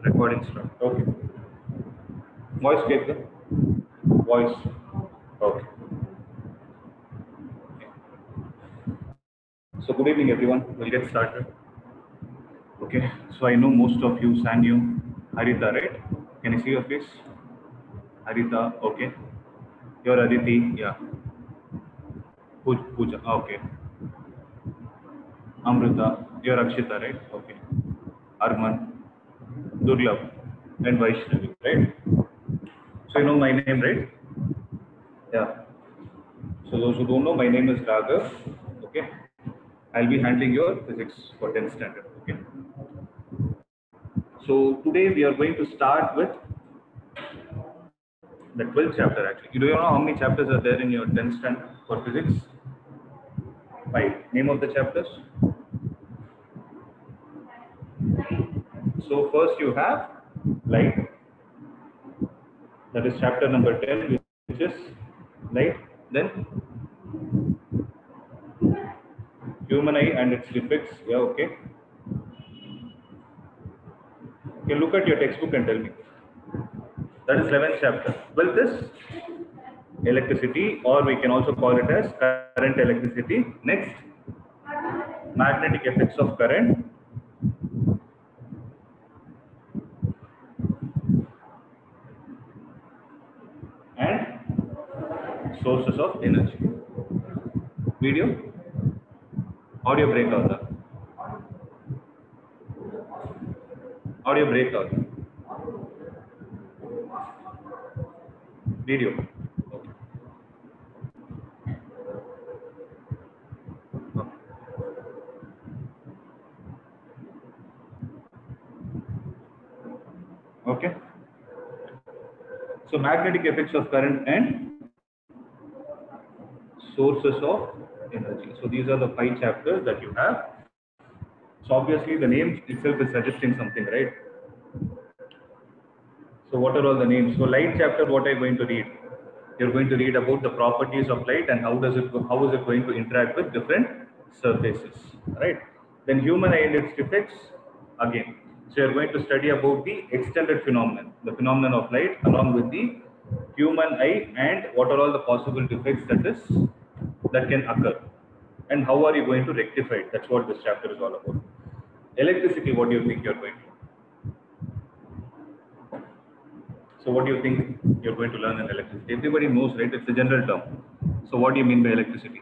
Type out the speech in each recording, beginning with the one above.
Recording start. Okay. Voice take the voice. Okay. So good evening, everyone. We'll get started. Okay. So I know most of you sang you Harita, right? Can you see your face? Harita. Okay. You're Aditi. Yeah. Pooja. Okay. Amrita. You're Akshita, right? Okay. Arman. Durlabh. And Vaishnavi, right? So you know my name, right? Yeah. So those who don't know, my name is Raghav. Okay. I'll be handling your physics for 10th standard. Okay. So today we are going to start with the 12th chapter actually. You do you know how many chapters are there in your 10th standard for physics? 5. Name of the chapters? So first you have light. That is chapter number 10, which is light. Then human eye and its defects. Yeah, okay. You can look at your textbook and tell me. That is 11th chapter. Well, this electricity, or we can also call it as current electricity. Next, magnetic effects of current. And sources of energy. Video, audio break out. Audio break out. Video. Okay. Okay. So magnetic effects of current and sources of energy. So these are the 5 chapters that you have. So obviously the name itself is suggesting something, right? So what are all the names? So light chapter, what are you going to read? You're going to read about the properties of light and how is it going to interact with different surfaces, right? Then human eye and its defects again. So you're going to study about the extended phenomenon, the phenomenon of light, along with the human eye and what are all the possible defects that can occur, and how are you going to rectify it? That's what this chapter is all about. Electricity, what do you think you're going to? So what do you think you're going to learn in electricity? Everybody knows, right? It's a general term. So what do you mean by electricity?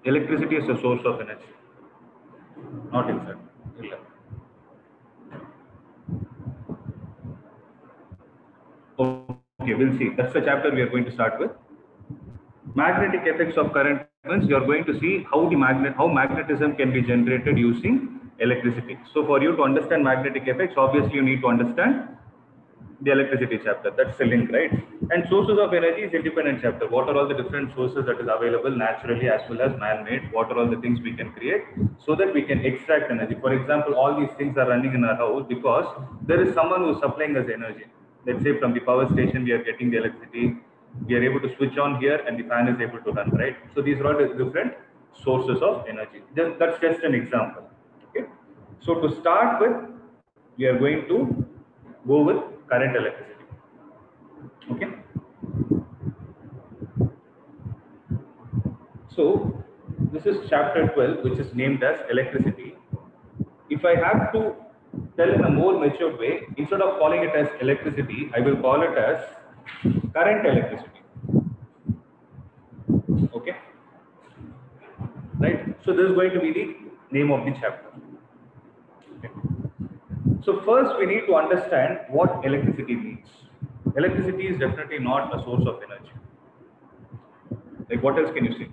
Electricity is a source of energy. Not exactly. Okay, we'll see. That's the chapter we are going to start with. Magnetic effects of current means you are going to see how magnetism can be generated using electricity. So for you to understand magnetic effects, obviously you need to understand the electricity chapter. That's the link, right? And sources of energy is independent chapter. What are all the different sources that is available naturally as well as man-made? What are all the things we can create so that we can extract energy? For example, all these things are running in our house because there is someone who is supplying us energy. Let's say from the power station we are getting the electricity. We are able to switch on here and the fan is able to run, right? So these are all the different sources of energy. That's just an example. Okay. So to start with, we are going to go with current electricity. Okay. So this is chapter 12, which is named as electricity. If I have to tell in a more matured way, instead of calling it as electricity, I will call it as current electricity. Okay. Right. So this is going to be the name of the chapter. Okay. So first we need to understand what electricity means. Electricity is definitely not a source of energy. Like what else can you say?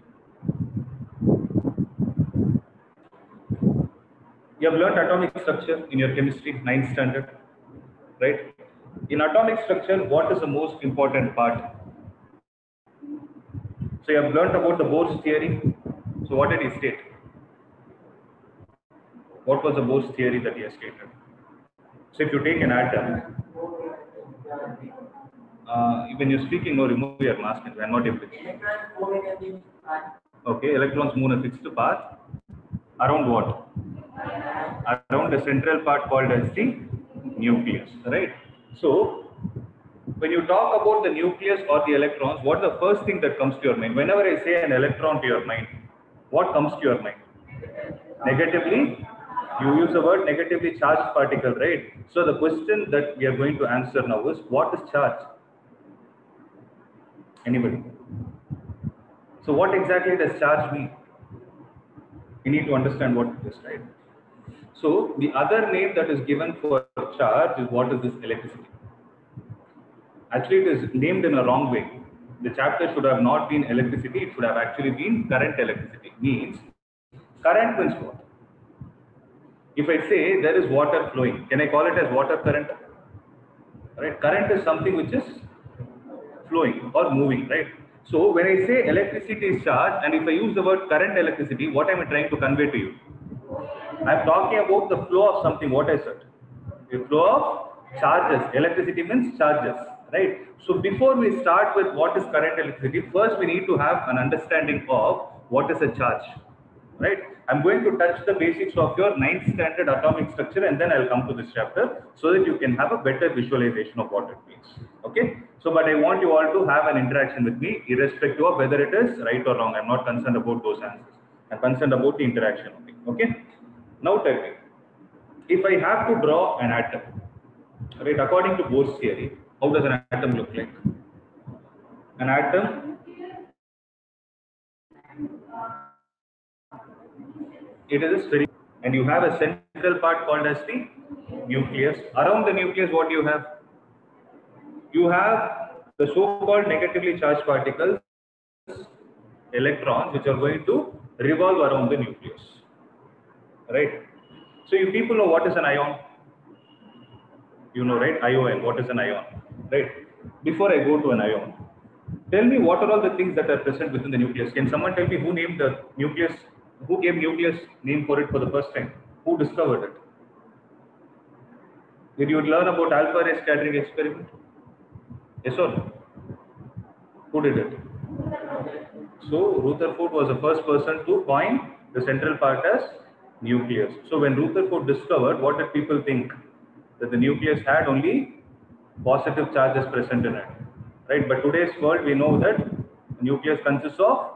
You have learned atomic structure in your chemistry 9th standard, right? In atomic structure, what is the most important part? So you have learned about the Bohr's theory. So what did he state? What was the Bohr's theory that he has stated? So if you take an atom, when you're speaking, no, remove your mask. I'm not able to. Okay, electrons move in a fixed path. Around what? Around the central part called as the nucleus, right? So when you talk about the nucleus or the electrons, what's the first thing that comes to your mind? Whenever I say an electron to your mind, what comes to your mind? Negatively, you use the word negatively charged particle, right? So the question that we are going to answer now is, what is charge? Anybody? So what exactly does charge mean? You need to understand what it is, right? So the other name that is given for charge is, what is this? Electricity. Actually, it is named in a wrong way. The chapter should have not been electricity, it should have actually been current electricity. Means, current means what? If I say there is water flowing, can I call it as water current? Right? Current is something which is flowing or moving, right? So when I say electricity is charged, and if I use the word current electricity, what am I trying to convey to you? I'm talking about the flow of something. What I said? The flow of charges. Electricity means charges, right? So before we start with what is current electricity, first we need to have an understanding of what is a charge, right? I'm going to touch the basics of your 9th standard atomic structure, and then I'll come to this chapter so that you can have a better visualization of what it means. Okay? So, but I want you all to have an interaction with me, irrespective of whether it is right or wrong. I'm not concerned about those answers. I'm concerned about the interaction only. Okay? Now tell me, if I have to draw an atom, right, according to Bohr's theory, how does an atom look like? An atom, it is a spherical, and you have a central part called as the nucleus. Around the nucleus, what do you have? You have the so-called negatively charged particles, electrons, which are going to revolve around the nucleus, right? So you people know what is an ion? You know, right? ION, what is an ion, right? Before I go to an ion, tell me what are all the things that are present within the nucleus. Can someone tell me who named the nucleus? Who gave nucleus name for it for the first time? Who discovered it? Did you learn about alpha ray scattering experiment? Yes or no? Who did it? So Rutherford was the first person to coin the central part as nucleus. So when Rutherford discovered, what did people think? That the nucleus had only positive charges present in it, right? But today's world, we know that the nucleus consists of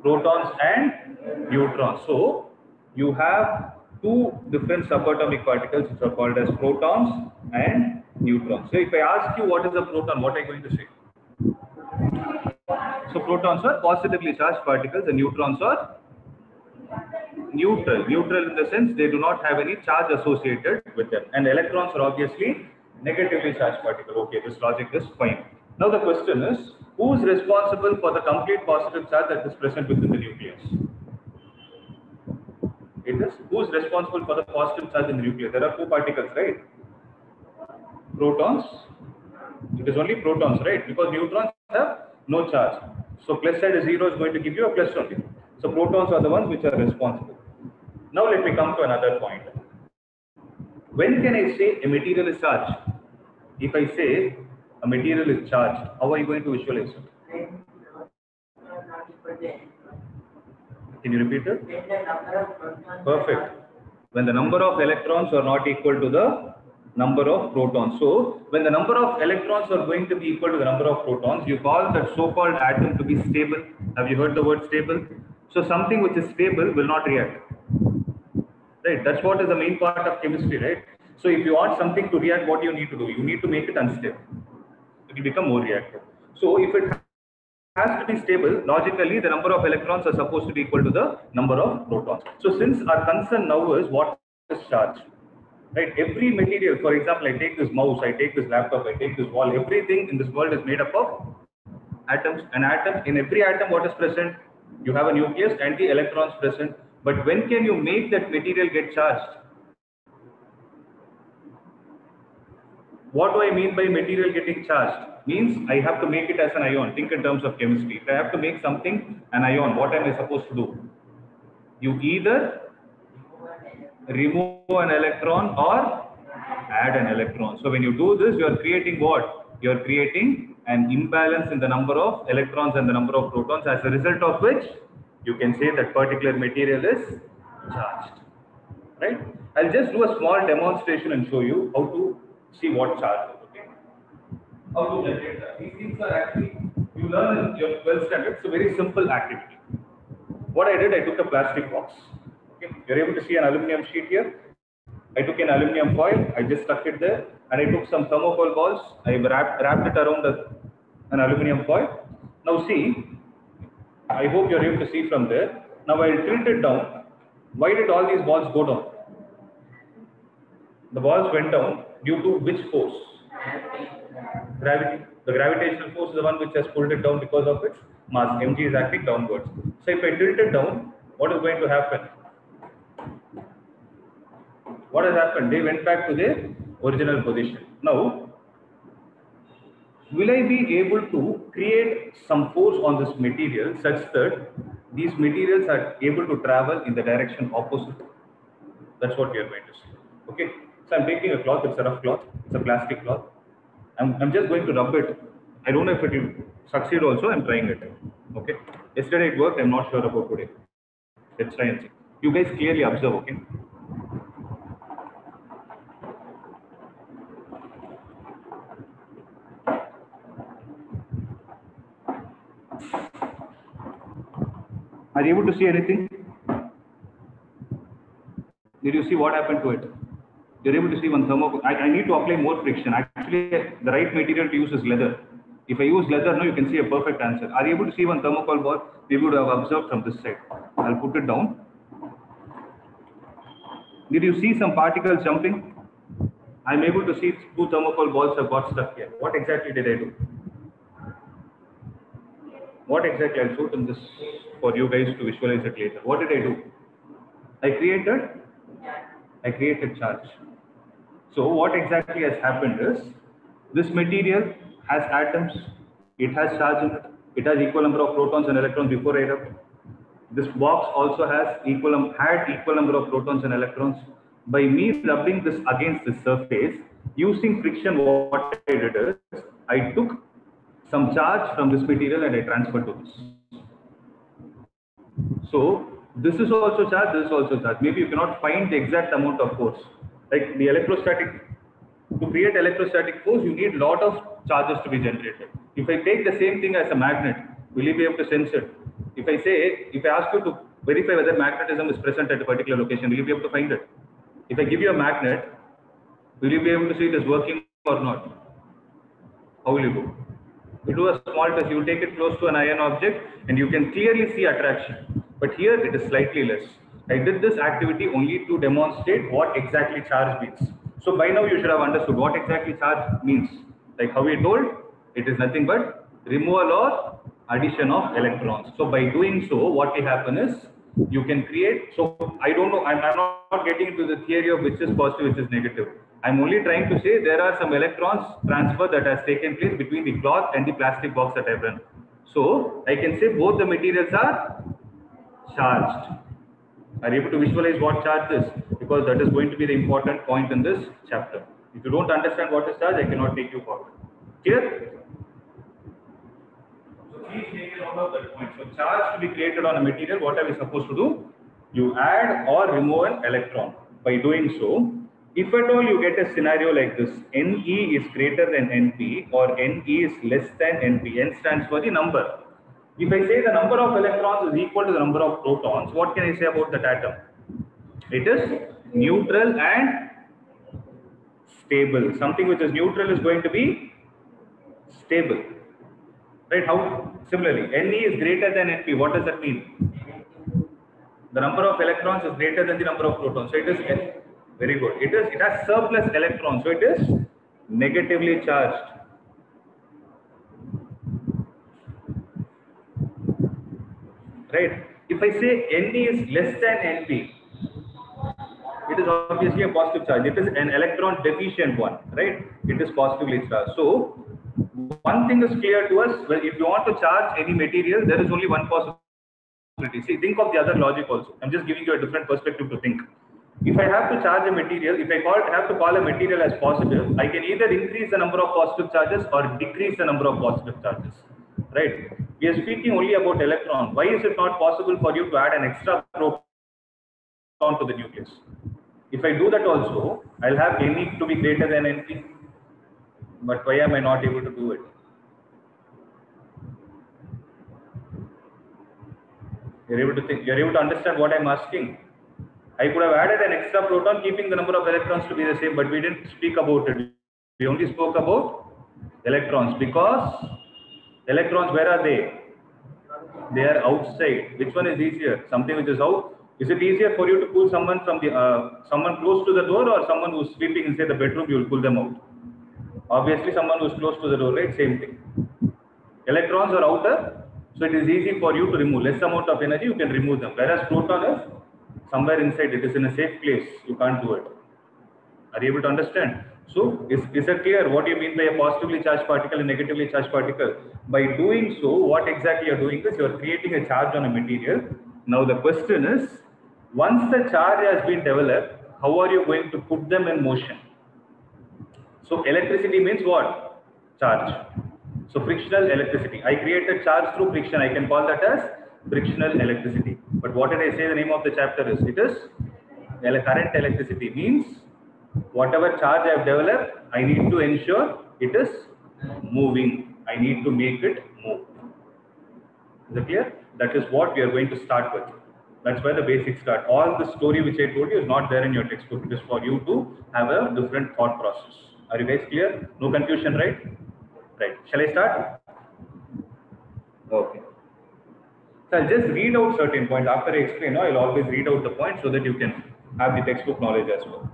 protons and neutrons. So you have two different subatomic particles which are called as protons and neutrons. So if I ask you what is a proton, what are you going to say? So protons are positively charged particles and neutrons are neutral. Neutral in the sense they do not have any charge associated with them. And electrons are obviously negatively charged particles. Okay, this logic is fine. Now the question is, who is responsible for the complete positive charge that is present within the nucleus? It is who is responsible for the positive charge in the nucleus? There are two particles, right? Protons. It is only protons, right? Because neutrons have no charge. So plus side is 0 is going to give you a plus only. So protons are the ones which are responsible. Now let me come to another point. When can I say a material is charged? If I say a material is charged, how are you going to visualize it? Can you repeat it? Perfect. When the number of electrons are not equal to the number of protons. So when the number of electrons are going to be equal to the number of protons, you call that so-called atom to be stable. Have you heard the word stable? So something which is stable will not react. Right? That's what is the main part of chemistry, right? So if you want something to react, what do you need to do? You need to make it unstable. It will become more reactive. So if it has to be stable, logically the number of electrons are supposed to be equal to the number of protons. So since our concern now is what is charge, right? Every material, for example, I take this mouse, I take this laptop, I take this wall, everything in this world is made up of atoms. An atom, in every atom, what is present? You have a nucleus and the electrons present. But when can you make that material get charged? What do I mean by material getting charged? Means I have to make it as an ion. Think in terms of chemistry. If I have to make something an ion, what am I supposed to do? You either remove an electron or add an electron. So when you do this, you are creating what? You are creating an imbalance in the number of electrons and the number of protons, as a result of which you can say that particular material is charged. Right? I'll just do a small demonstration and show you how to see what charge is. Okay? How to generate that. These things are actually, you learn in your 12th standard. It's a very simple activity. What I did, I took a plastic box. Okay? You're able to see an aluminum sheet here. I took an aluminum foil, I just stuck it there, and I took some thermocol balls, I wrapped it around an aluminum foil. Now see, I hope you're able to see from there. Now I'll tilt it down. Why did all these balls go down? The balls went down due to which force? Gravity. The gravitational force is the one which has pulled it down because of its mass. mg is acting downwards. So if I tilt it down, what is going to happen? What has happened? They went back to their original position. Now, will I be able to create some force on this material such that these materials are able to travel in the direction opposite? That's what we are going to see. Okay. So I'm taking a cloth. It's a rough cloth. It's a plastic cloth. I'm just going to rub it. I don't know if it will succeed also. I'm trying it. Okay. Yesterday it worked. I'm not sure about today. Let's try and see. You guys clearly observe. Okay. Are you able to see anything? Did you see what happened to it? You're able to see one thermocol. I need to apply more friction. Actually, the right material to use is leather. If I use leather, no, you can see a perfect answer. Are you able to see one thermocol ball? Maybe you would have observed from this side. I'll put it down. Did you see some particles jumping? I'm able to see two thermocol balls have got stuck here. What exactly did I do? What exactly? I'll show it in this for you guys to visualize it later. What did I do? I created charge. So what exactly has happened is, this material has atoms, it has charge in it, it has equal number of protons and electrons before I rubbed. This box also has equal number of protons and electrons. By me rubbing this against the surface, using friction, what I did is, I took some charge from this material and I transferred to this. So this is also charge, this is also charge. Maybe you cannot find the exact amount of force. Like the electrostatic, to create electrostatic force, you need a lot of charges to be generated. If I take the same thing as a magnet, will you be able to sense it? If I ask you to verify whether magnetism is present at a particular location, will you be able to find it? If I give you a magnet, will you be able to see it is working or not? How will you go? You do a small test, you take it close to an iron object and you can clearly see attraction. But here it is slightly less. I did this activity only to demonstrate what exactly charge means. So by now you should have understood what exactly charge means. Like how we told, it is nothing but removal or addition of electrons. So by doing so, what will happen is you can create. So I don't know, I'm not getting into the theory of which is positive, which is negative. I'm only trying to say there are some electrons transfer that has taken place between the cloth and the plastic box that I've run. So I can say both the materials are charged. Are you able to visualize what charge is? Because that is going to be the important point in this chapter. If you don't understand what is charge, I cannot take you forward. Clear? So please take a note of that point. So charge to be created on a material, what are we supposed to do? You add or remove an electron. By doing so, if at all you get a scenario like this, Ne is greater than Np or Ne is less than Np, N stands for the number. If I say the number of electrons is equal to the number of protons, what can I say about that atom? It is neutral and stable. Something which is neutral is going to be stable. Right? How? Similarly, Ne is greater than Np. What does that mean? The number of electrons is greater than the number of protons. So it is very good. It has surplus electrons. So it is negatively charged. Right? If I say Ne is less than Np, it is obviously a positive charge. It is an electron deficient one, right? It is positively charged. So one thing is clear to us. Well, if you want to charge any material, there is only one possibility. See, think of the other logic also. I'm just giving you a different perspective to think. If I have to charge a material, if I have to call a material as positive, I can either increase the number of positive charges or decrease the number of positive charges. Right? We are speaking only about electron. Why is it not possible for you to add an extra proton to the nucleus. If I do that also, I'll have Ne to be greater than Np. But why am I not able to do it? You're able to think, you're able to understand what I'm asking. I could have added an extra proton, keeping the number of electrons to be the same, but we didn't speak about it. We only spoke about electrons, because electrons, where are they? They are outside. Which one is easier? Something which is out. Is it easier for you to pull someone from the someone close to the door, or someone who's sleeping inside the bedroom? You will pull them out. Obviously, someone who's close to the door, right? Same thing. Electrons are outer, so it is easy for you to remove less amount of energy. You can remove them. Whereas proton is somewhere inside. It is in a safe place. You can't do it. Are you able to understand? So, is it clear what you mean by a positively charged particle and negatively charged particle? By doing so, what exactly you are doing is you are creating a charge on a material. Now the question is, once the charge has been developed, how are you going to put them in motion? So electricity means what? Charge. So frictional electricity. I created charge through friction. I can call that as frictional electricity. But what did I say the name of the chapter is? It is current electricity. Means whatever charge I have developed, I need to ensure it is moving. I need to make it move. Is it clear? That is what we are going to start with. That's where the basics start. All the story which I told you is not there in your textbook. It is for you to have a different thought process. Are you guys clear? No confusion, right? Right. Shall I start? Okay. So I'll just read out certain points. After I explain, I'll always read out the points so that you can have the textbook knowledge as well.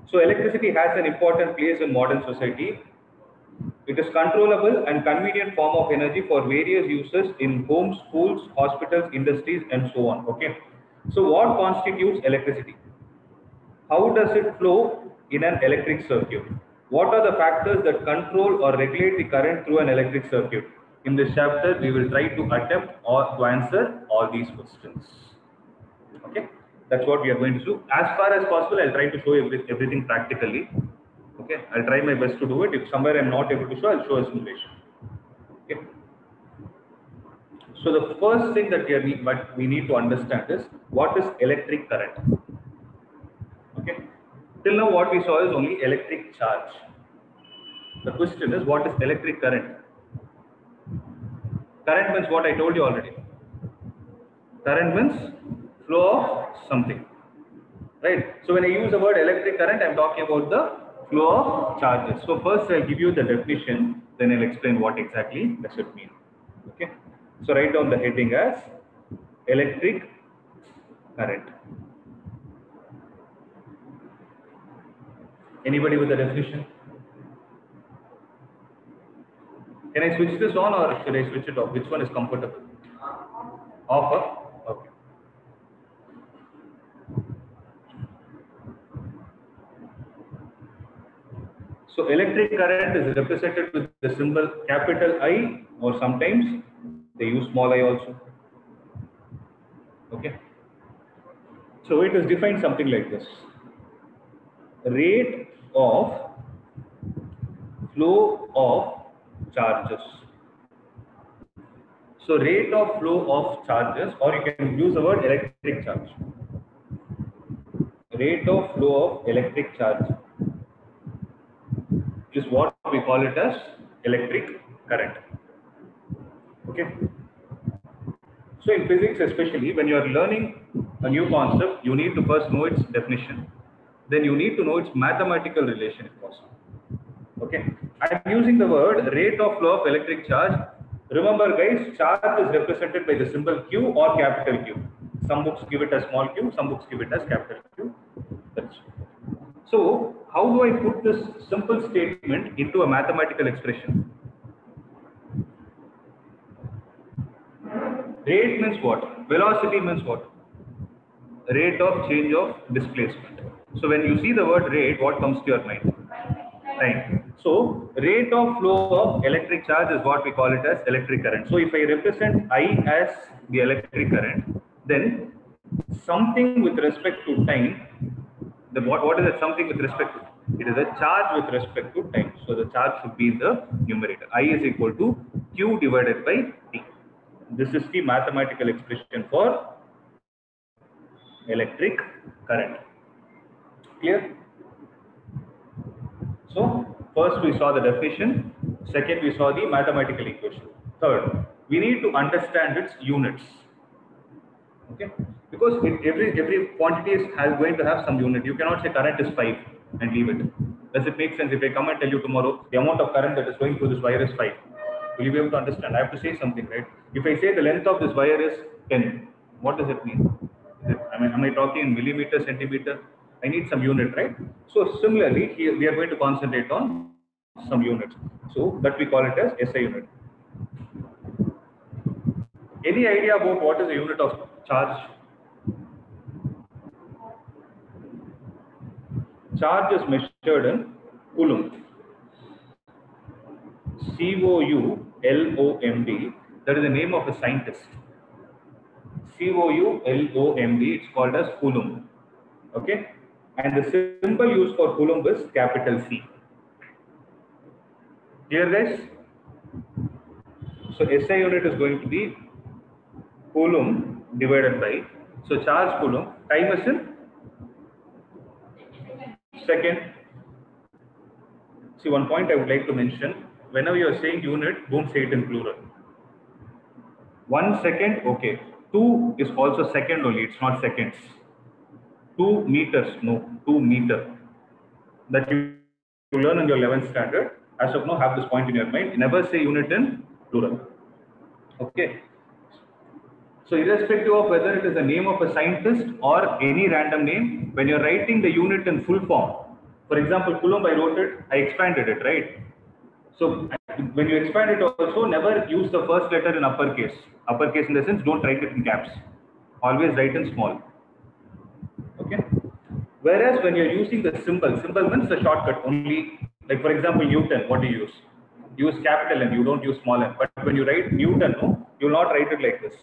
So electricity has an important place in modern society. It is controllable and convenient form of energy for various uses in homes, schools, hospitals, industries, and so on. Okay. So what constitutes electricity? How does it flow in an electric circuit? What are the factors that control or regulate the current through an electric circuit? In this chapter, we will try to attempt or to answer all these questions. Okay. That's what we are going to do. As far as possible, I'll try to show everything practically. Okay, I'll try my best to do it. If somewhere I'm not able to show, I'll show a simulation. Okay. So the first thing that we need to understand is what is electric current. Okay. Till now, what we saw is only electric charge. The question is, what is electric current? Current means what I told you already. Current means flow of something. Right. So when I use the word electric current, I'm talking about the flow of charges. So first I'll give you the definition, then I'll explain what exactly does it mean. Okay. So write down the heading as electric current. Anybody with the definition? Can I switch this on or should I switch it off? Which one is comfortable? Off? Okay. So electric current is represented with the symbol capital I, or sometimes they use small I also. Okay. So it is defined something like this. Rate of flow of charges. So rate of flow of charges, or you can use the word electric charge. Rate of flow of electric charge is what we call it as electric current. Okay. So in physics, especially when you are learning a new concept, you need to first know its definition. Then you need to know its mathematical relation if possible. Okay. I am using the word rate of flow of electric charge. Remember guys, charge is represented by the symbol Q or capital Q. Some books give it as small q, some books give it as capital Q. So how do I put this simple statement into a mathematical expression? Rate means what? Velocity means what? Rate of change of displacement. So when you see the word rate, what comes to your mind? Time. So rate of flow of electric charge is what we call it as electric current. So if I represent I as the electric current, then something with respect to time, what is it something with respect to? It is a charge with respect to time. So the charge should be in the numerator. I is equal to Q divided by T. This is the mathematical expression for electric current. Clear? So first we saw the definition, second we saw the mathematical equation. Third, we need to understand its units. Okay, because every quantity is going to have some unit. You cannot say current is 5 and leave it. Does it make sense? If I come and tell you tomorrow the amount of current that is going through this wire is 5, will you be able to understand? I have to say something, right? If I say the length of this wire is 10, what does it mean? Am I talking in millimeter, centimeter? I need some unit, right? So similarly, here we are going to concentrate on some units. So that we call it as SI unit. Any idea about what is the unit of charge? Charge is measured in coulomb. COULOMB. That is the name of a scientist. COULOMB. It's called as coulomb. Okay, and the symbol used for coulomb is capital C. Clear, guys? So SI unit is going to be coulomb divided by, so charge coulomb, time is in second. See, one point I would like to mention, whenever you are saying unit, don't say it in plural. 1 second, okay. 2 is also second only, it's not seconds. 2 meters, no, 2 meter. That you learn in your 11th standard. As of now, have this point in your mind. Never say unit in plural. Okay. So irrespective of whether it is the name of a scientist or any random name, when you're writing the unit in full form, for example, coulomb, I wrote it, I expanded it, right? So when you expand it also, never use the first letter in uppercase. Uppercase in the sense, don't write it in caps. Always write in small. Okay. Whereas when you're using the symbol means the shortcut only. Like for example, Newton, what do you use? Use capital N, you don't use small n. But when you write Newton, no, you will not write it like this.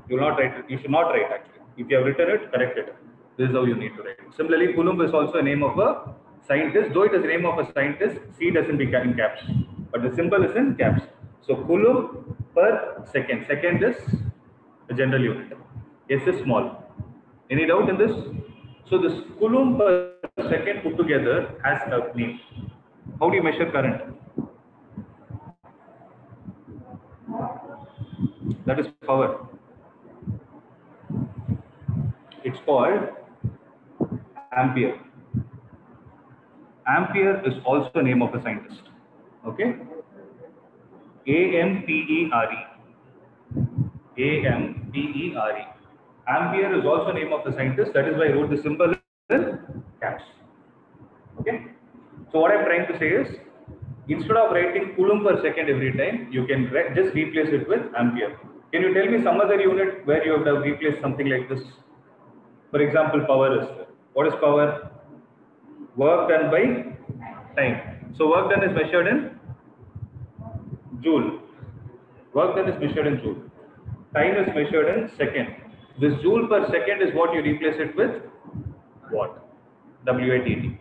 You will not write it. You should not write actually. If you have written it, correct it. This is how you need to write it. Similarly, Coulomb is also a name of a scientist. Though it is the name of a scientist, C doesn't be in caps, but the symbol is in caps. So Coulomb per second. Second is a general unit. S is small. Any doubt in this? So this Coulomb per second put together has a name. How do you measure current? That is power. It's called ampere. Ampere is also the name of a scientist. Okay? A-M-P-E-R-E. A-M-P-E-R-E. Ampere is also the name of the scientist. That is why I wrote the symbol in caps. Okay? So what I'm trying to say is, instead of writing Coulomb per second every time, you can just replace it with ampere. Can you tell me some other unit where you have replaced something like this? For example, power is there. What is power? Work done by time. So work done is measured in joule. Work done is measured in joule. Time is measured in second. This joule per second is what you replace it with watt. W-A-T-T.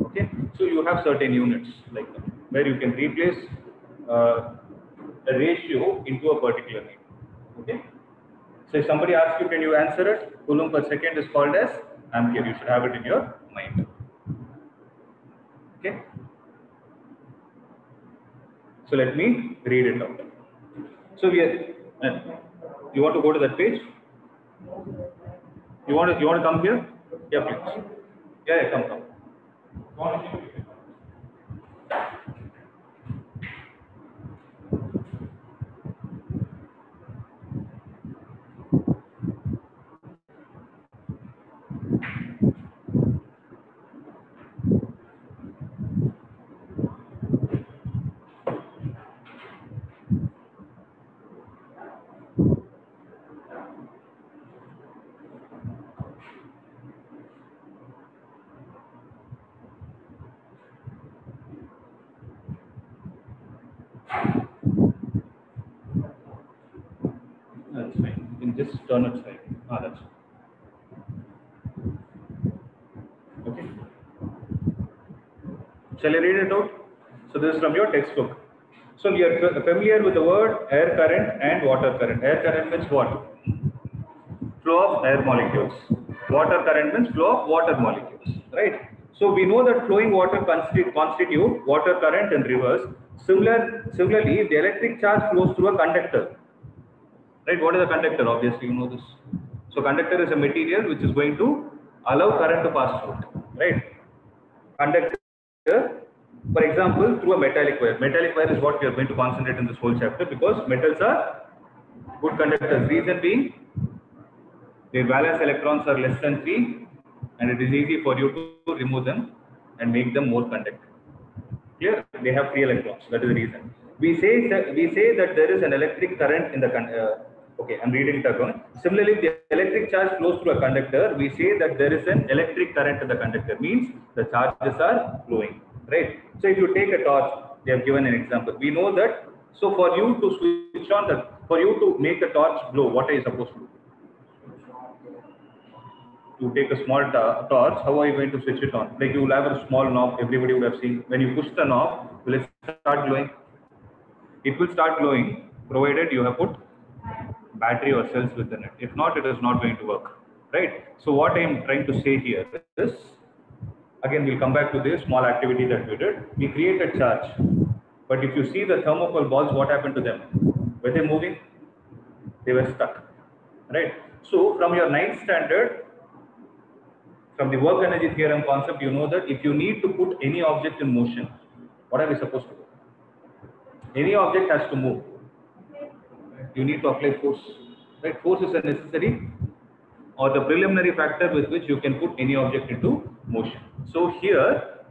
Okay. So you have certain units like that, where you can replace a ratio into a particular name. Okay. So if somebody asks you, can you answer it? Coulomb per second is called as ampere. You should have it in your mind. Okay. So let me read it out. So we are. You want to go to that page? You want to come here? Yeah, please. Yeah, come. That's fine. You can just turn it side. That's okay. Shall I read it out? So this is from your textbook. So we are familiar with the word air current and water current. Air current means what? flow of air molecules. Water current means flow of water molecules, right? So we know that flowing water constitute water current in rivers. Similarly, the electric charge flows through a conductor, right? What is a conductor? Obviously, you know this. So conductor is a material which is going to allow current to pass through, right? Conductor, for example, through a metallic wire. Metallic wire is what we are going to concentrate in this whole chapter because metals are good conductors. Reason being, their valence electrons are less than 3 and it is easy for you to remove them and make them more conductive. Here, they have free electrons. That is the reason. We say that there is an electric current in the okay, I'm reading it again. Similarly, if the electric charge flows through a conductor, we say that there is an electric current in the conductor. Means the charges are flowing, right? So if you take a torch, they have given an example. We know that. So for you to switch on for you to make a torch glow, what are you supposed to do? To take a small torch, how are you going to switch it on? Like you will have a small knob, everybody would have seen. When you push the knob, will it start glowing? It will start glowing, provided you have put battery or cells within it. If not, it is not going to work, right? So what I am trying to say here is, again, we'll come back to this small activity that we did. We created charge, but if you see the thermocol balls, what happened to them? Were they moving? They were stuck, right? So from your 9th standard, from the work energy theorem concept, you know that if you need to put any object in motion, what are we supposed to do? Any object has to move. You need to apply force, right? Force is a necessary or the preliminary factor with which you can put any object into motion. So here,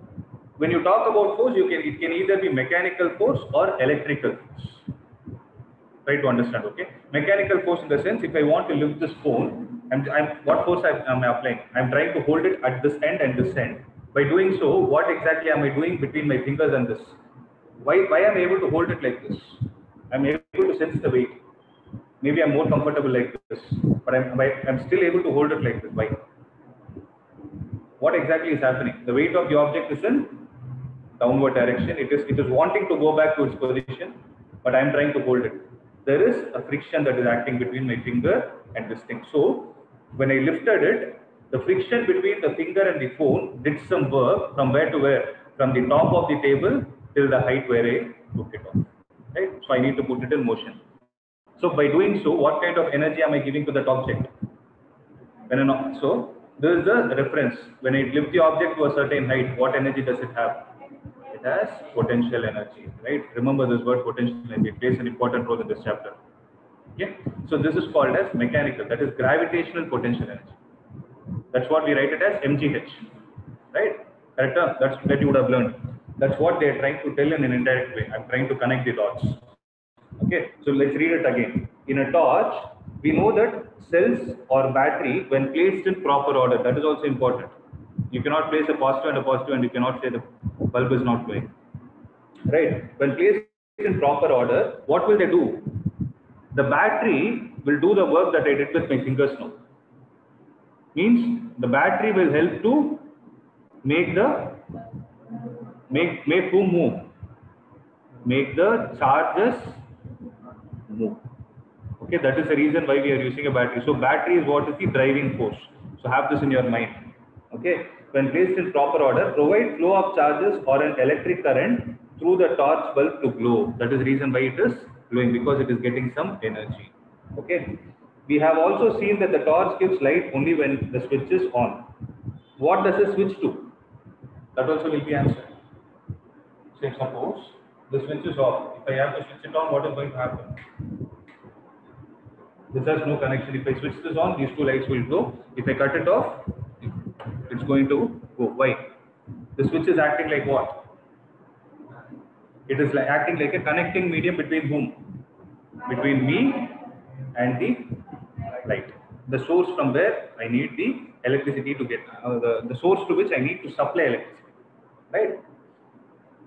when you talk about force, it can either be mechanical force or electrical force. Try to understand, okay? Mechanical force in the sense, if I want to lift this phone, what force am I applying? I'm trying to hold it at this end and this end. By doing so, what exactly am I doing between my fingers and this? Why am I able to hold it like this? I'm able to sense the weight. Maybe I'm more comfortable like this, but I'm still able to hold it like this. Why? What exactly is happening? The weight of the object is in downward direction. It is wanting to go back to its position, but I'm trying to hold it. There is a friction that is acting between my finger and this thing. So when I lifted it, the friction between the finger and the phone did some work from where to where? From the top of the table till the height where I took it off. Right? So I need to put it in motion. So by doing so, what kind of energy am I giving to that object? So this is the reference. When I lift the object to a certain height, what energy does it have? It has potential energy, right? Remember this word potential energy. It plays an important role in this chapter. Okay, so this is called as mechanical, that is gravitational potential energy. That's what we write it as MGH, right? Correct? That you would have learned. That's what they are trying to tell in an indirect way. I'm trying to connect the dots. Okay, so let's read it again. In a torch, we know that cells or battery, when placed in proper order, that is also important. You cannot place a positive and you cannot say the bulb is not glowing. Right? When placed in proper order, what will they do? The battery will do the work that I did with my fingers now. Means the battery will help to make whom move? Make the charges move. Okay, that is the reason why we are using a battery. So battery is what is the driving force. So have this in your mind. Okay, when placed in proper order, provide flow of charges or an electric current through the torch bulb to glow. That is the reason why it is glowing, because it is getting some energy. Okay, we have also seen that the torch gives light only when the switch is on. What does it switch to? That also will be answered. Say suppose the switch is off. If I have to switch it on, what is going to happen? This has no connection. If I switch this on, these two lights will glow. If I cut it off, it's going to go. Why? The switch is acting like what? It is like acting like a connecting medium between whom? Between me and the light. The source from where I need the electricity to get, the source to which I need to supply electricity. Right?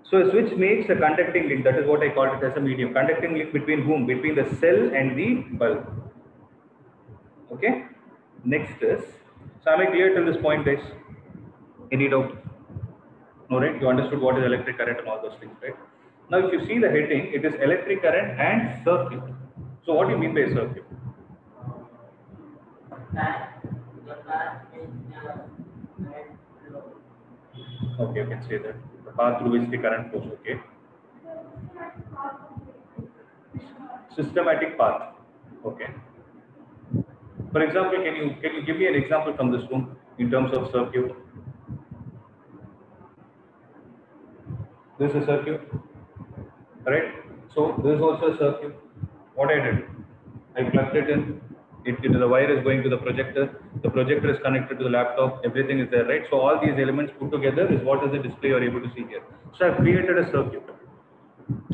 So a switch makes a conducting link. That is what I call it as a medium. Conducting link between whom? Between the cell and the bulb. Okay. Next is, so am I clear till this point, guys? Any doubt? No, right? You understood what is electric current and all those things, right? Now, if you see the heading, it is electric current and circuit. So what do you mean by circuit? Okay, you can say that. The path through which the current flows. Okay. Systematic path. Okay. For example, can you give me an example from this room in terms of circuit? This is a circuit, right? So this is also a circuit. What I did, I plugged it in. The wire is going to the projector. The projector is connected to the laptop. Everything is there, right? So all these elements put together is what is the display you are able to see here. So I've created a circuit,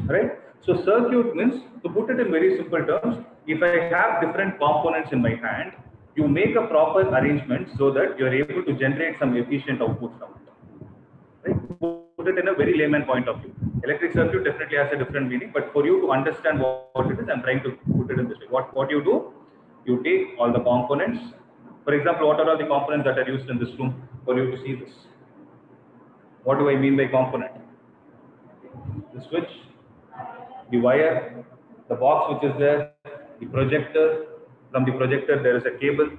right? So circuit means, to put it in very simple terms, if I have different components in my hand, you make a proper arrangement so that you are able to generate some efficient output from it. Right? Put it in a very layman point of view. Electric circuit definitely has a different meaning, but for you to understand what it is, I'm trying to put it in this way. What you do, you take all the components. For example, what are all the components that are used in this room for you to see this? What do I mean by component? The switch, the wire, the box which is there, the projector. From the projector, there is a cable.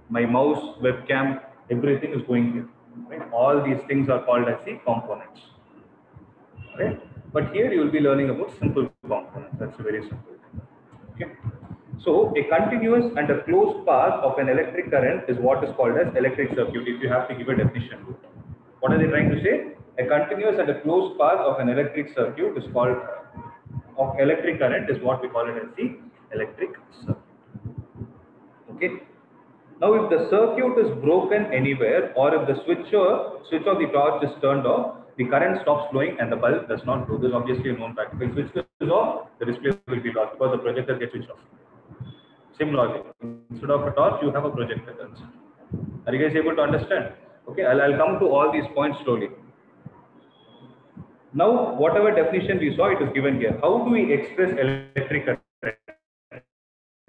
My mouse, webcam, everything is going here. Right? All these things are called as the components. Right? But here you will be learning about simple components. That's very simple. Okay. So a continuous and a closed path of an electric current is what is called as electric circuit. If you have to give a definition to it, what are they trying to say? A continuous and a closed path of an electric circuit is called of electric current is what we call it as the electric circuit. Okay. Now, if the circuit is broken anywhere, or if the switch of the torch is turned off, the current stops flowing and the bulb does not glow. This is obviously a known fact. If the switch is off, the display will be lost because the projector gets switched off. Same logic. Instead of a torch, you have a projector. Are you guys able to understand? Okay, I'll come to all these points slowly. Now, whatever definition we saw, it is given here. How do we express electric current?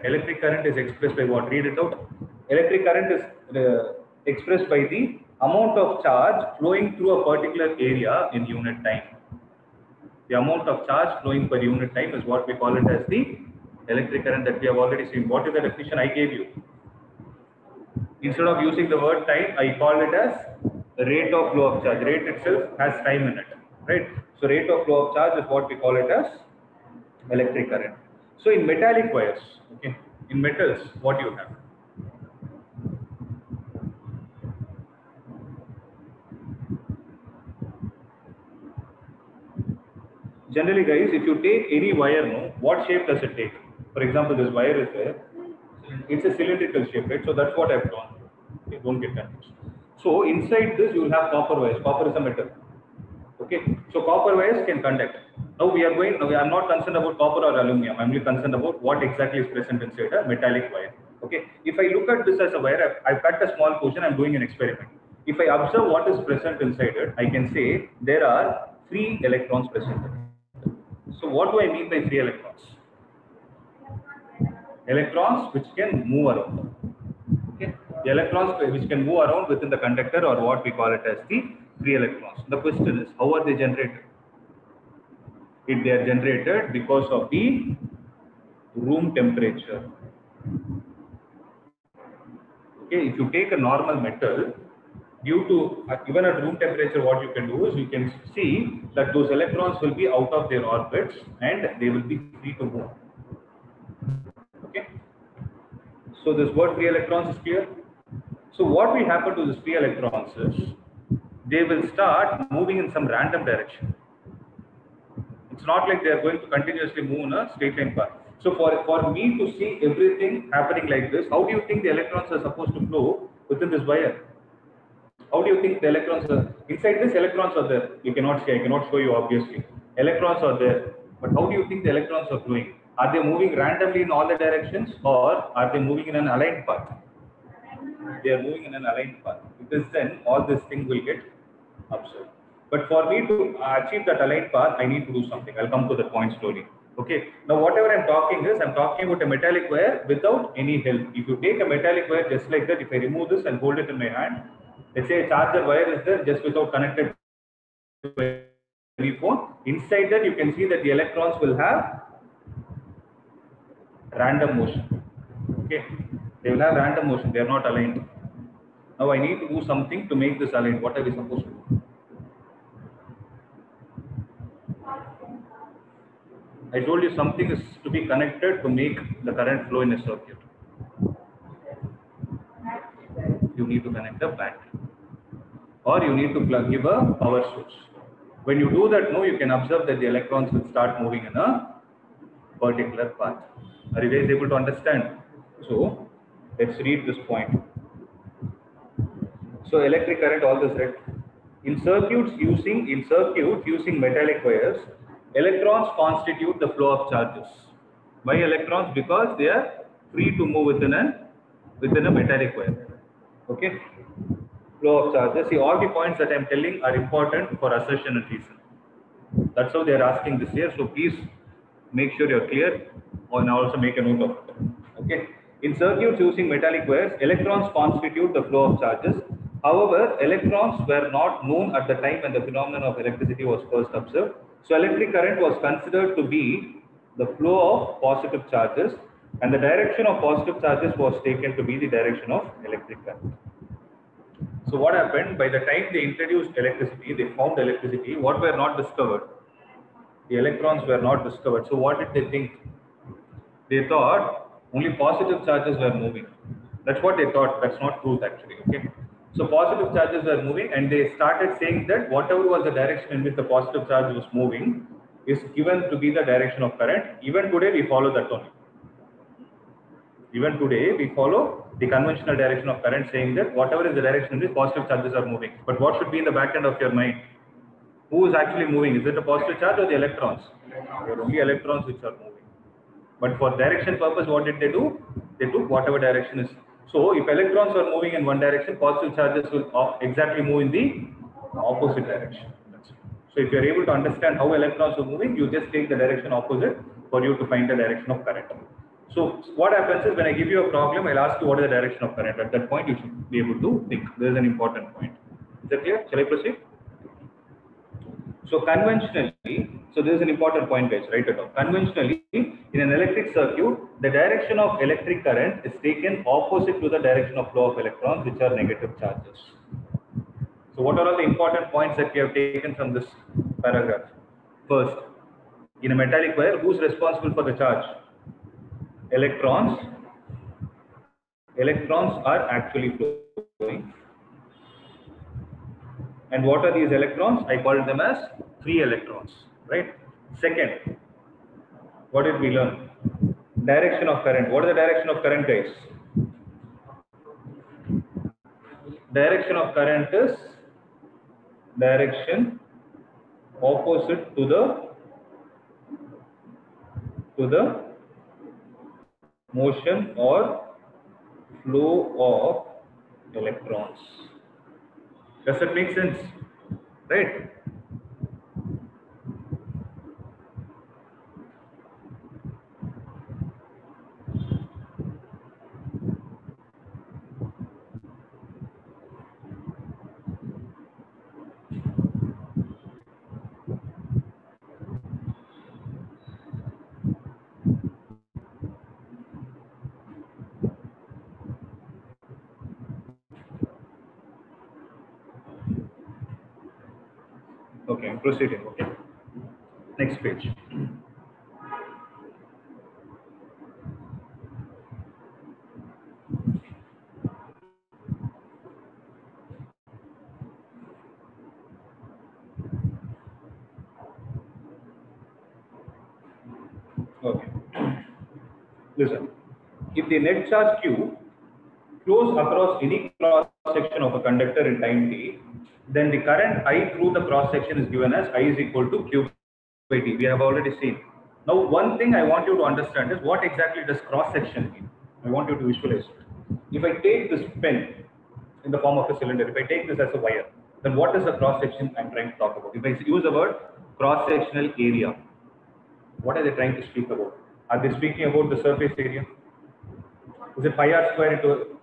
Electric current is expressed by what? Read it out. Electric current is expressed by the amount of charge flowing through a particular area in unit time. The amount of charge flowing per unit time is what we call it as the electric current that we have already seen. What is the definition I gave you? Instead of using the word time, I call it as the rate of flow of charge. Rate itself has time in it, right? So rate of flow of charge is what we call it as electric current. So in metallic wires, okay, in metals, what do you have? Generally, guys, if you take any wire, no, what shape does it take? For example, this wire is there. It's a cylindrical shape, right? So that's what I've drawn. Okay, don't get confused. So inside this, you will have copper wires. Copper is a metal. Okay, so copper wires can conduct. Now I'm not concerned about copper or aluminum. I'm only concerned about what exactly is present inside a metallic wire. Okay, if I look at this as a wire, I've cut a small portion. I'm doing an experiment. If I observe what is present inside it, I can say there are free electrons present. So what do I mean by free electrons? Electrons which can move around. Okay, the electrons which can move around within the conductor, or what we call it as the free electrons. The question is, how are they generated? If they are generated because of the room temperature. Okay, if you take a normal metal, due to even at room temperature, what you can do is you can see that those electrons will be out of their orbits and they will be free to move. Okay, so this word free electrons is clear. So what will happen to these free electrons is they will start moving in some random direction. It's not like they are going to continuously move in a straight line path. So for me to see everything happening like this, how do you think the electrons are supposed to flow within this wire? How do you think the electrons are? Inside this, electrons are there. You cannot see, I cannot show you obviously. Electrons are there. But how do you think the electrons are flowing? Are they moving randomly in all the directions, or are they moving in an aligned path? They are moving in an aligned path. Because then all this thing will get observed. But for me to achieve that aligned path, I need to do something. I'll come to the point slowly. Okay. Now, whatever I'm talking is, I'm talking about a metallic wire without any help. If you take a metallic wire just like that, if I remove this and hold it in my hand, let's say a charger wire is there just without connected to any phone. Inside that, you can see that the electrons will have random motion. Okay. They will have random motion. They are not aligned. Now I need to do something to make this aligned. What are we supposed to do? I told you something is to be connected to make the current flow in a circuit. You need to connect a battery, or you need to give a power source. When you do that, no, you can observe that the electrons will start moving in a particular path. Are you guys able to understand? So let's read this point. So electric current, all this right? In circuits using metallic wires, electrons constitute the flow of charges. Why electrons? Because they are free to move within a metallic wire. Okay. Flow of charges. See, all the points that I am telling are important for assertion and reason. That's how they are asking this here. So please make sure you're clear, and also make a note of it. Okay. In circuits using metallic wires, electrons constitute the flow of charges. However, electrons were not known at the time when the phenomenon of electricity was first observed. So electric current was considered to be the flow of positive charges, and the direction of positive charges was taken to be the direction of electric current. So what happened? By the time they introduced electricity, they found electricity. What were not discovered? The electrons were not discovered. So what did they think? They thought only positive charges were moving. That's what they thought. That's not truth actually. Okay. So positive charges were moving, and they started saying that whatever was the direction in which the positive charge was moving is given to be the direction of current. Even today we follow that only. Even today we follow the conventional direction of current, saying that whatever is the direction in which positive charges are moving. But what should be in the back end of your mind? Who is actually moving? Is it a positive charge or the electrons? There are only electrons which are moving. But for direction purpose, what did they do? They took whatever direction is. So if electrons are moving in one direction, positive charges will exactly move in the opposite direction. So if you are able to understand how electrons are moving, you just take the direction opposite for you to find the direction of current. So what happens is when I give you a problem, I'll ask you what is the direction of current. At that point, you should be able to think. This is an important point. Is that clear? Shall I proceed? So conventionally, so this is an important point, guys, write it down. Conventionally, in an electric circuit, the direction of electric current is taken opposite to the direction of flow of electrons, which are negative charges. So what are all the important points that we have taken from this paragraph? First, in a metallic wire, who's responsible for the charge? Electrons. Electrons are actually flowing. And what are these electrons? I called them as free electrons, right? Second, what did we learn? Direction of current. What is the direction of current, guys? Direction of current is direction opposite to the motion or flow of electrons. Does that make sense? Right? Okay, I'm proceeding. Okay. Next page. Okay. Listen. If the net charge Q flows across any cross section of a conductor in time t, then the current I through the cross section is given as I is equal to Q by T. We have already seen. Now, one thing I want you to understand is what exactly does cross section mean? I want you to visualize it. If I take this pen in the form of a cylinder, if I take this as a wire, then what is the cross section I'm trying to talk about? If I use the word cross sectional area, what are they trying to speak about? Are they speaking about the surface area? Is it pi r square into,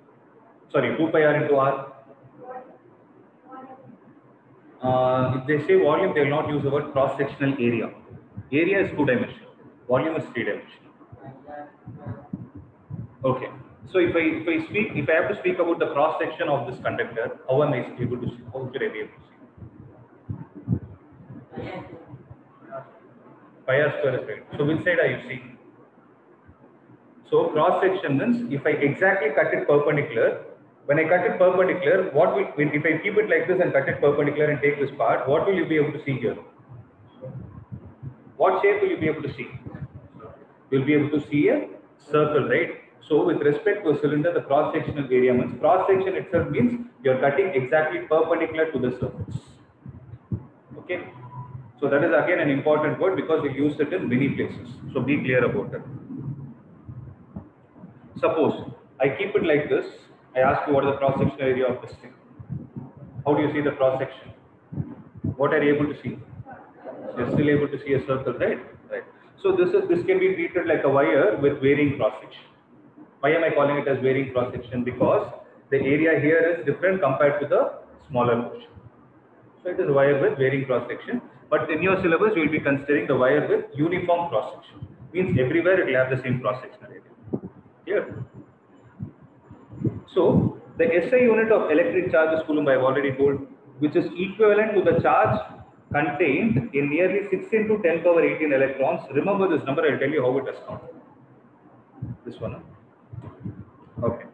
sorry, 2 pi r into r? If they say volume, they will not use the word cross-sectional area. Area is 2-dimensional. Volume is 3-dimensional. Okay. So if I have to speak about the cross section of this conductor, how am I able to see? How should I be able to see? Pi r square is right. So which side are you seeing? So cross section means if I exactly cut it perpendicular, when I cut it perpendicular, what will, if I keep it like this and cut it perpendicular and take this part, what will you be able to see here? What shape will you be able to see? You'll be able to see a circle, right? So with respect to a cylinder, the cross sectional area means cross section itself means you're cutting exactly perpendicular to the surface. Okay. So that is again an important word because we use it in many places. So be clear about it. Suppose I keep it like this. I ask you what is the cross sectional area of this thing. How do you see the cross section? What are you able to see? You're still able to see a circle, right? Right. So this can be treated like a wire with varying cross section. Why am I calling it as varying cross section? Because the area here is different compared to the smaller portion. So it is a wire with varying cross section. But in your syllabus, you will be considering the wire with uniform cross section. Means everywhere it will have the same cross sectional area. Clear? So the SI unit of electric charge is Coulomb, I have already told, which is equivalent to the charge contained in nearly 6 into 10 power 18 electrons. Remember this number, I will tell you how it is counted. This one. Okay.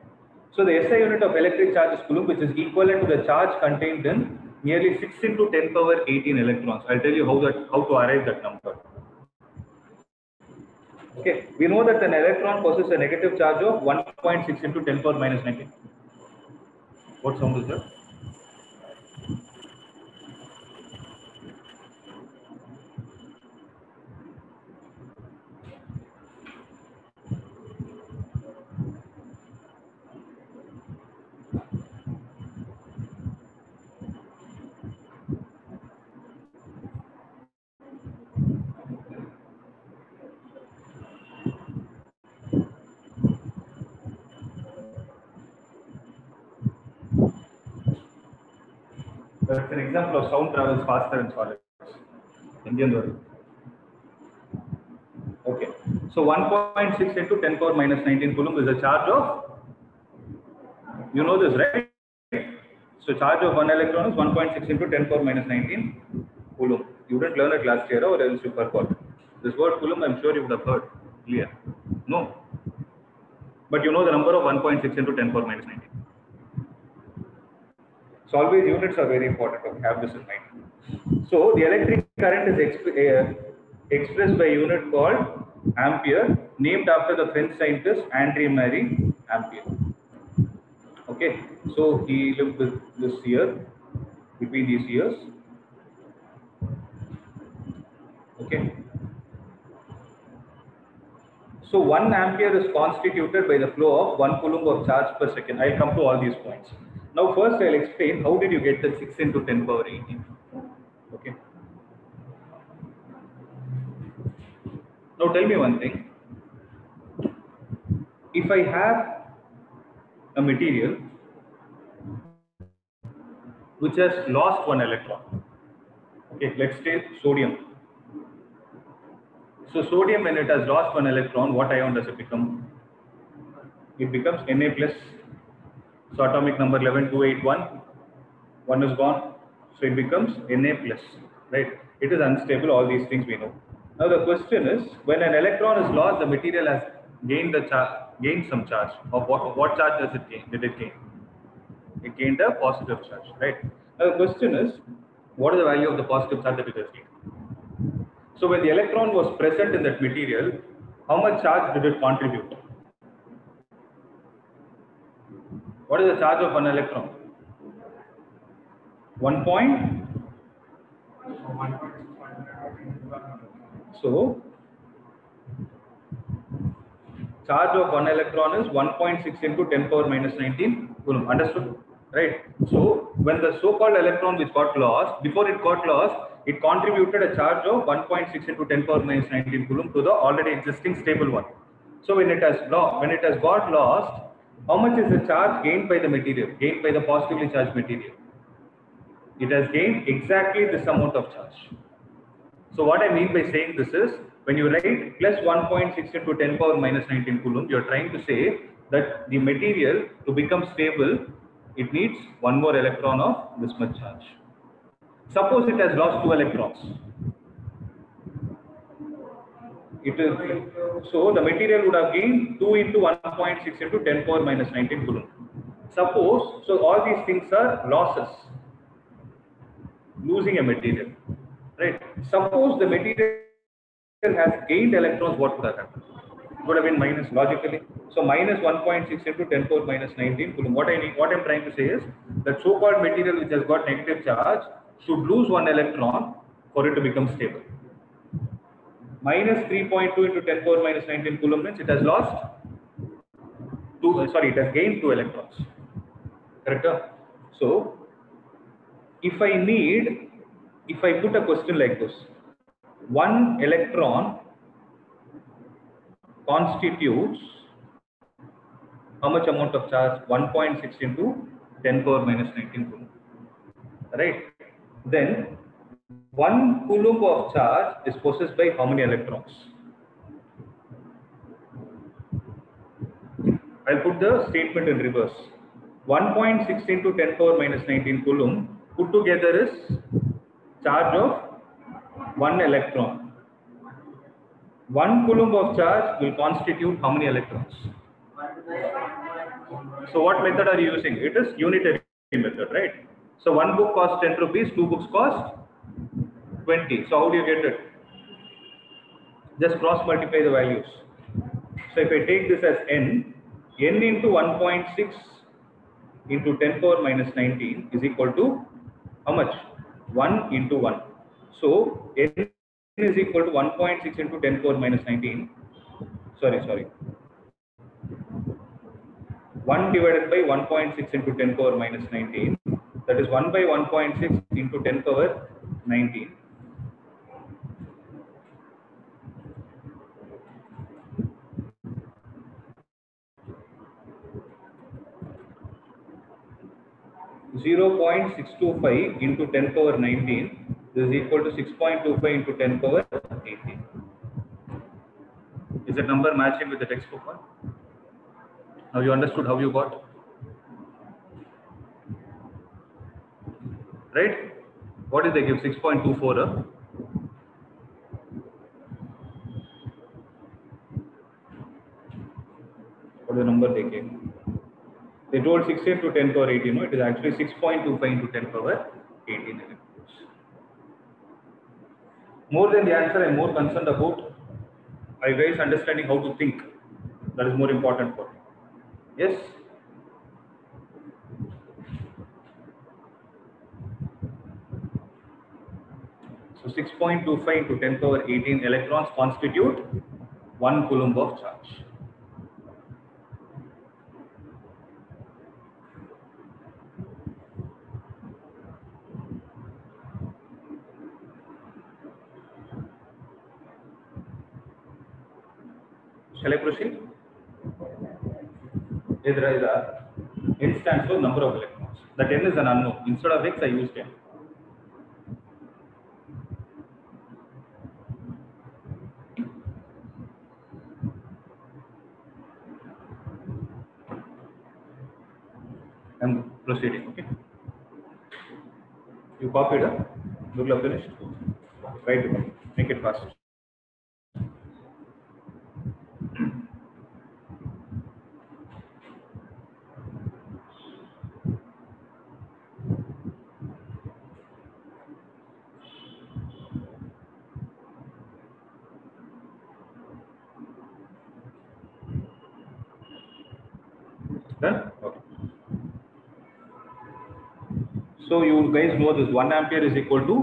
So the SI unit of electric charge is Coulomb, which is equivalent to the charge contained in nearly 6 into 10 power 18 electrons. I'll tell you how to arrive that number. Okay, we know that an electron possesses a negative charge of 1.6 into 10 power minus 19. What sound is that? That's an example of sound travels faster in solids. Indian word. Okay. So 1.6 into 10 power minus 19 Coulomb is a charge of, you know this, right? So charge of one electron is 1.6 into 10 power minus 19 Coulomb. You didn't learn it last year or else you forgot. This word Coulomb, I'm sure you would have heard. Clear? No. But you know the number of 1.6 into 10 power minus 19. So always units are very important. Okay, have this in mind. So the electric current is expressed by a unit called ampere, named after the French scientist André Marie Ampere. Okay, so he lived with this year, between these years. Okay. So 1 ampere is constituted by the flow of 1 Coulomb of charge per second. I'll come to all these points. Now first I'll explain how did you get the 6 into 10 power 18. Okay. Now tell me one thing. If I have a material which has lost one electron, okay, let's say sodium. So sodium, when it has lost one electron, what ion does it become? It becomes Na plus. So atomic number 11281, one is gone, so it becomes Na plus, right? It is unstable, all these things we know. Now the question is, when an electron is lost, the material has gained some charge. Of what charge does it gain? Did it gain? It gained a positive charge, right? Now the question is, what is the value of the positive charge that it has gained? So when the electron was present in that material, how much charge did it contribute? What is the charge of one electron? 1 point. So charge of one electron is 1.6 into 10 power minus 19 Coulomb. Understood? Right. So when the so-called electron which got lost, before it got lost, it contributed a charge of 1.6 into 10 power minus 19 Coulomb to the already existing stable one. So when it has got lost, how much is the charge gained by the material, gained by the positively charged material? It has gained exactly this amount of charge. So what I mean by saying this is, when you write plus 1.6 into 10 power minus 19 Coulomb, you are trying to say that the material to become stable, it needs one more electron of this much charge. Suppose it has lost 2 electrons. It is, so the material would have gained 2 into 1.6 into 10 power minus 19 coulomb. Suppose, so all these things are losses, losing a material, right? Suppose the material has gained electrons, what would have happened? It would have been minus logically. So minus 1.6 into 10 power minus 19 coulomb. What I'm trying to say is that so-called material which has got negative charge should lose 1 electron for it to become stable. Minus 3.2 into 10 power minus 19 coulomb means it has lost it has gained 2 electrons. Correct? So if I put a question like this, 1 electron constitutes how much amount of charge? 1.6 into 10 power minus 19 coulomb. Right? Then 1 coulomb of charge is possessed by how many electrons? I'll put the statement in reverse. 1.6 into 10 power minus 19 coulomb put together is charge of 1 electron. 1 coulomb of charge will constitute how many electrons? So what method are you using? It is unitary method, right? So 1 book costs 10 rupees, 2 books cost 20. So how do you get it? Just cross multiply the values. So if I take this as n into 1.6 into 10 power minus 19 is equal to how much? 1 into 1. So n is equal to 1.6 into 10 power minus 19. Sorry. 1 divided by 1.6 into 10 power minus 19. That is 1 by 1.6 into 10 power 19. (0.625) into 10 power 19. This is equal to 6.25 into 10 power 18. Is that number matching with the textbook one? Now you understood how you got? Right? What did they give? 6.24. What is the number they gave? They told 16 to 10 power 18. No, it is actually 6.25 into 10 power 18. More than the answer, I am more concerned about you guys understanding how to think. That is more important for me. Yes? So 6.25 into 10 power 18 electrons constitute 1 coulomb of charge. Shall I proceed? N stands for number of electrons. That n is an unknown. Instead of x, I used n. I'm proceeding. Okay. You copied it? Look, have finished. Write it. Make it fast. Done? Okay. So you guys know this 1 ampere is equal to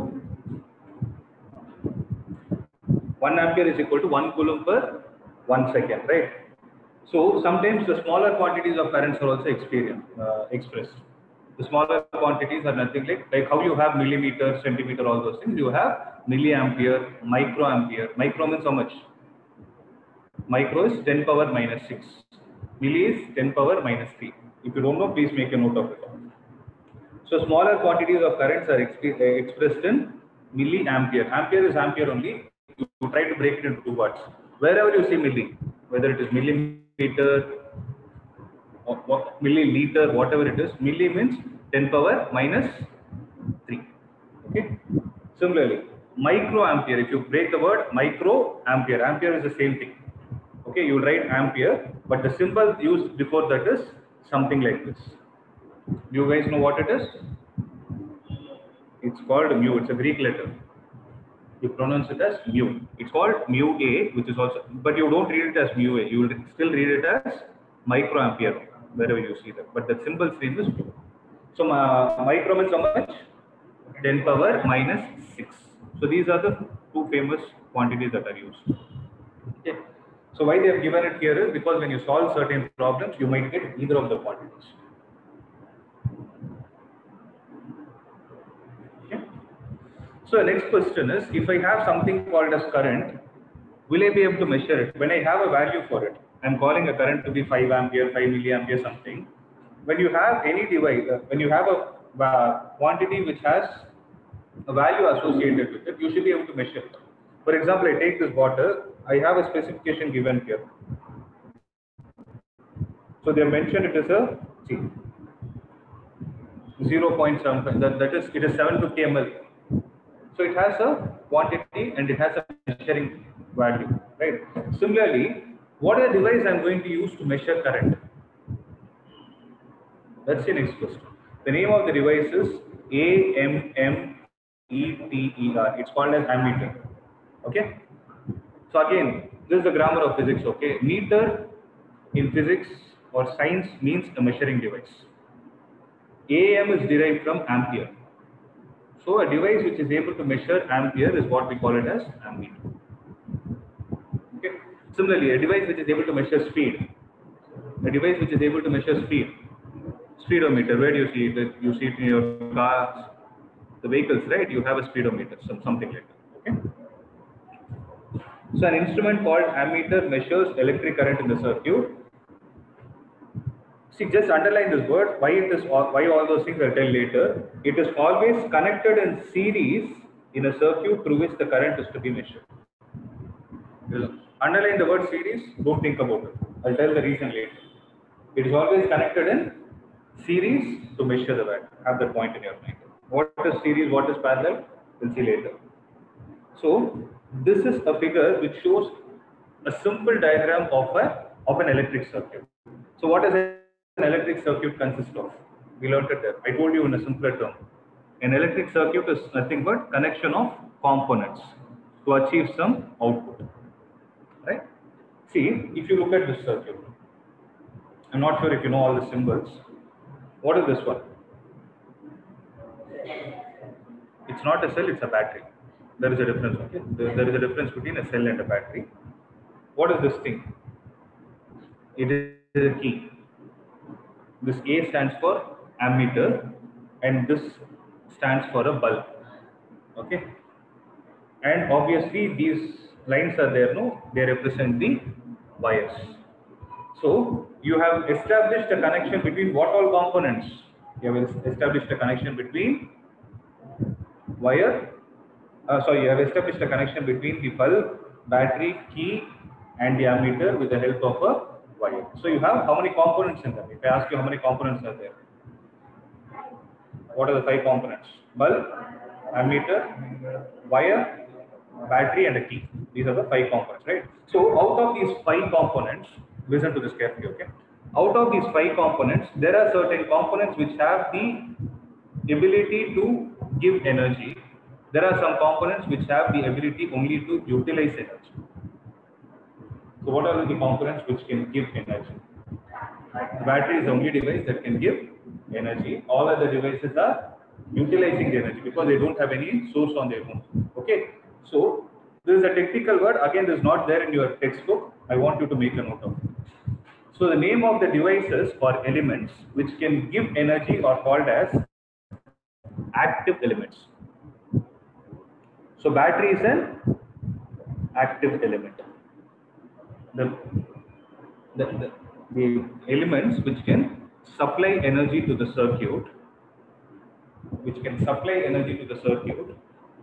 1 coulomb per 1 second, right? So sometimes the smaller quantities of currents are also expressed. The smaller quantities are nothing like how you have millimeter, centimeter, all those things. You have milliampere, microampere. Micro means how much? Micro is 10 power minus 6. Milli is 10 power minus 3. If you don't know, please make a note of it. So smaller quantities of currents are expressed in milliampere. Ampere is ampere only. You try to break it into 2 parts. Wherever you see milli, whether it is millimeter, milliliter, whatever it is. Milli means 10 power minus 3. Okay. Similarly, microampere, if you break the word microampere, ampere is the same thing. Okay, you will write ampere, but the symbol used before that is something like this. Do you guys know what it is? It's called mu. It's a Greek letter. You pronounce it as mu. It's called mu A, which is also, but you don't read it as mu A. You will still read it as microampere wherever you see that. But the symbol name is mu. So micro means how much? 10 power minus 6. So these are the two famous quantities that are used. Okay. So why they have given it here is because when you solve certain problems, you might get either of the quantities. Okay. So the next question is, if I have something called as current, will I be able to measure it? When I have a value for it, I'm calling a current to be 5 ampere, 5 milliampere something. When you have any device, when you have a quantity which has a value associated with it, you should be able to measure it. For example, I take this water, I have a specification given here. So they have mentioned it is a 0.75, that is, it is 750 ml. So it has a quantity and it has a measuring value, right? Similarly, what is the device I'm going to use to measure current? That's the next question. The name of the device is AMMETER. It's called as ammeter. Okay. So again, this is the grammar of physics. Okay. Meter in physics or science means a measuring device. AM is derived from ampere. So a device which is able to measure ampere is what we call it as ammeter. Okay. Similarly, a device which is able to measure speed. A device which is able to measure speed. Speedometer, where do you see it? You see it in your cars, the vehicles, right? You have a speedometer, something like that. Okay. So an instrument called ammeter measures electric current in the circuit. See, just underline this word. Why it is? Why all those things I'll tell later. It is always connected in series in a circuit through which the current is to be measured. Underline the word series. Don't think about it. I'll tell the reason later. It is always connected in series to measure the value. Have that point in your mind. What is series? What is parallel? We'll see later. So this is a figure which shows a simple diagram of an electric circuit. So what does an electric circuit consist of? We learned it there. I told you in a simpler term. An electric circuit is nothing but connection of components to achieve some output. Right? See, if you look at this circuit, I'm not sure if you know all the symbols. What is this one? It's not a cell, it's a battery. There is a difference, okay? There is a difference between a cell and a battery. What is this thing? It is a key. This A stands for ammeter and this stands for a bulb. Okay? And obviously these lines are there, no? They represent the wires. So you have established a connection between what all components? You have established a connection between wire. You have established a connection between the bulb, battery, key, and the ammeter with the help of a wire. So you have how many components in them? If I ask you how many components are there, what are the 5 components? Bulb, ammeter, wire, battery, and a key. These are the 5 components, right? So out of these 5 components, listen to this carefully, okay? Out of these 5 components, there are certain components which have the ability to give energy. There are some components which have the ability only to utilize energy. So what are the components which can give energy? The battery is the only device that can give energy. All other devices are utilizing the energy because they don't have any source on their own. Okay. So this is a technical word. Again, this is not there in your textbook. I want you to make a note of it. So the name of the devices or elements which can give energy are called as active elements. So battery is an active element. The elements which can supply energy to the circuit,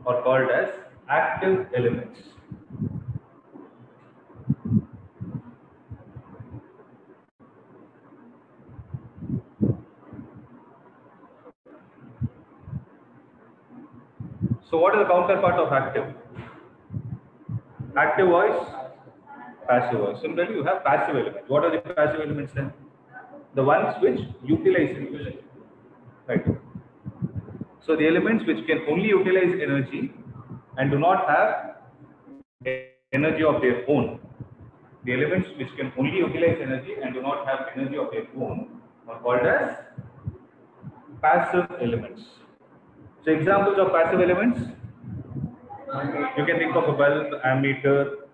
are called as active elements. So what is the counterpart of active? Active voice, passive voice. Similarly, you have passive elements. What are the passive elements then? The ones which utilize energy, right? So the elements which can only utilize energy and do not have energy of their own. The elements which can only utilize energy and do not have energy of their own are called as passive elements. So examples of passive elements, you can think of a bulb, ammeter,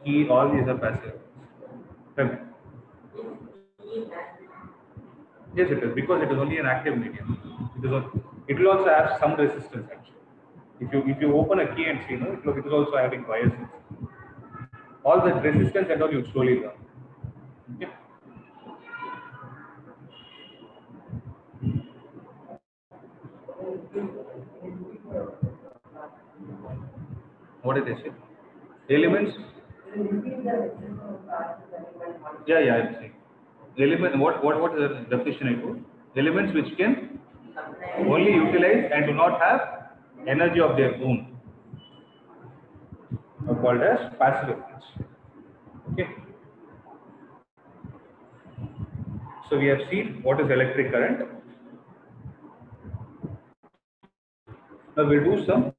key, all these are passive elements. Yes, it is, because it is only an active medium. It will also have some resistance actually. If you open a key and see, no, it is also having wires. All the resistance and all you slowly learn. Okay. What did they say? Elements. Yeah, I'm saying. Element. What is the definition I told? Elements which can only utilize and do not have energy of their own are called as passive elements. Okay. So we have seen what is electric current. Now we'll do some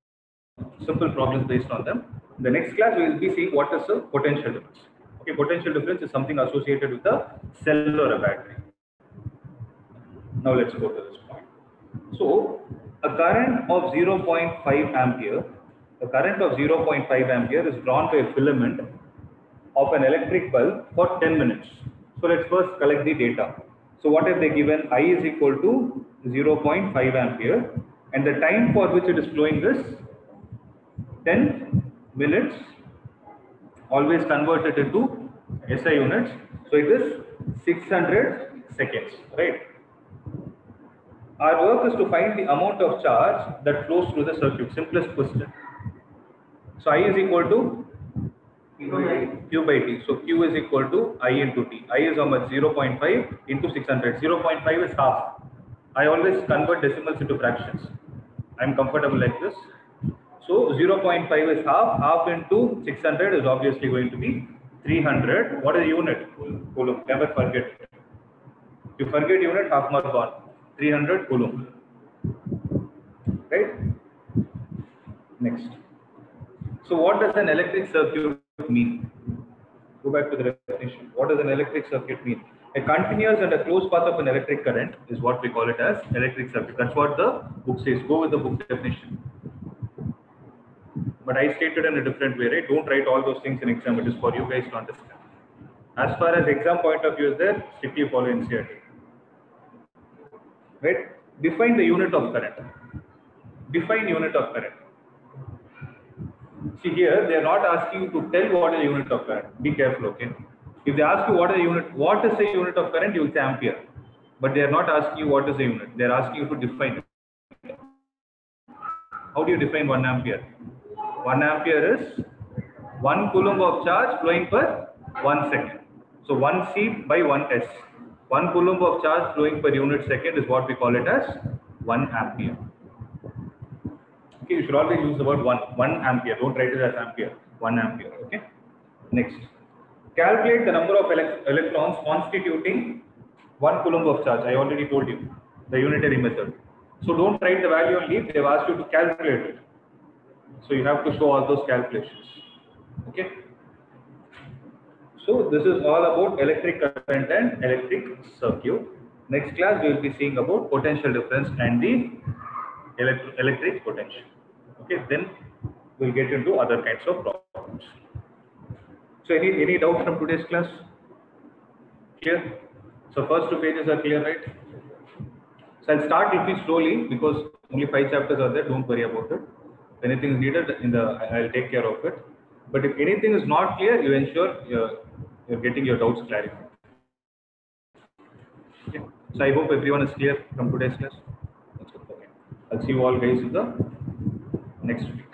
simple problems based on them. In the next class, we will be seeing what is the potential difference. Okay, potential difference is something associated with a cell or a battery. Now let's go to this point. So a current of 0.5 ampere, is drawn by a filament of an electric bulb for 10 minutes. So let's first collect the data. So what have they given? I is equal to 0.5 ampere and the time for which it is flowing is 10 minutes, always converted into SI units. So it is 600 seconds, right? Our work is to find the amount of charge that flows through the circuit. Simplest question. So I is equal to Q by T. So Q is equal to I into T. I is how much? 0.5 into 600. 0.5 is half. I always convert decimals into fractions. I'm comfortable like this. So 0.5 is half. Half into 600 is obviously going to be 300. What is the unit? Coulomb. Never forget it. If you forget unit, half mark gone. 300 coulomb. Right? Next. So what does an electric circuit mean? Go back to the definition. What does an electric circuit mean? A continuous and a closed path of an electric current is what we call it as electric circuit. That's what the book says. Go with the book definition. But I stated in a different way, right? Don't write all those things in exam. It is for you guys to understand. As far as exam point of view is there, strictly follow NCERT. Right? Define the unit of current. Define unit of current. See here, they are not asking you to tell what is the unit of current. Be careful, okay? If they ask you what is the unit of current, you will say ampere. But they are not asking you what is the unit. They are asking you to define it. How do you define 1 ampere? 1 ampere is 1 coulomb of charge flowing per 1 second. So 1 C by 1 S. 1 coulomb of charge flowing per unit second is what we call it as 1 ampere. Okay, you should always use the word 1 ampere. Don't write it as ampere. 1 ampere. Okay. Next, calculate the number of electrons constituting 1 coulomb of charge. I already told you the unitary method. So don't write the value and leave. They've asked you to calculate it. So you have to show all those calculations. Okay. So this is all about electric current and electric circuit. Next class we will be seeing about potential difference and the electric potential. Okay, then we'll get into other kinds of problems. So any doubts from today's class? Clear? So first 2 pages are clear, right? So I'll start little slowly because only 5 chapters are there. Don't worry about it. If anything is needed, I'll take care of it. But if anything is not clear, you ensure you're getting your doubts clarified. Okay. So I hope everyone is clear from today's class. That's okay. I'll see you all guys in the next week.